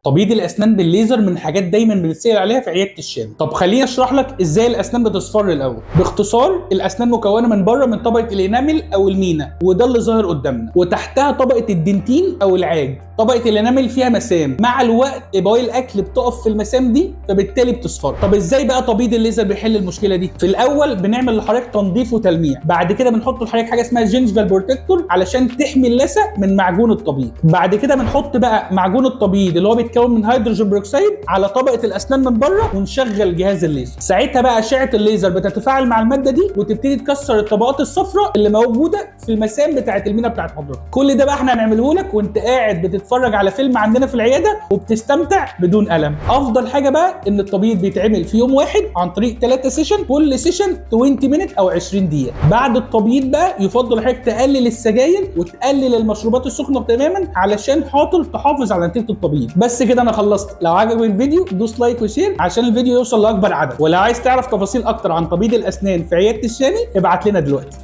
تبييض الاسنان بالليزر من حاجات دايما بنتسال عليها في عياده الشام. طب خليني اشرح لك ازاي الاسنان بتصفر الاول. باختصار، الاسنان مكونه من بره من طبقه الانامل او المينا، وده اللي ظاهر قدامنا، وتحتها طبقه الدنتين او العاج. طبقه الانامل فيها مسام، مع الوقت بواقي الاكل بتقف في المسام دي، فبالتالي بتصفر. طب ازاي بقى تبييض الليزر بيحل المشكله دي؟ في الاول بنعمل لحضرتك تنظيف وتلميع، بعد كده بنحط لحضرتك حاجه اسمها جينجفال بروتكتور علشان تحمي اللثه من معجون التبييض. بعد كده بنحط بقى معجون التبييض اللي هو بيتكون من هيدروجين بروكسيد على طبقه الاسنان من بره، ونشغل جهاز الليزر. ساعتها بقى اشعه الليزر بتتفاعل مع الماده دي وتبتدي تكسر الطبقات الصفراء اللي موجوده في المسام بتاعه المينا بتاعه حضرتك. كل ده بقى احنا هنعمله لك وانت قاعد بتتفرج على فيلم عندنا في العياده وبتستمتع بدون الم. افضل حاجه بقى ان التبييض بيتعمل في يوم واحد عن طريق 3 سيشن، كل سيشن 20 مينت او 20 دقيقه. بعد التبييض بقى يفضل حضرتك تقلل السجاير وتقلل المشروبات السخنه تماما علشان خاطر تحافظ على نتيجه التبييض. بس كده انا خلصت. لو عجبك الفيديو دوس لايك وشير عشان الفيديو يوصل لاكبر عدد، ولو عايز تعرف تفاصيل اكتر عن تبييض الاسنان في عياده الشامي ابعت لنا دلوقتي.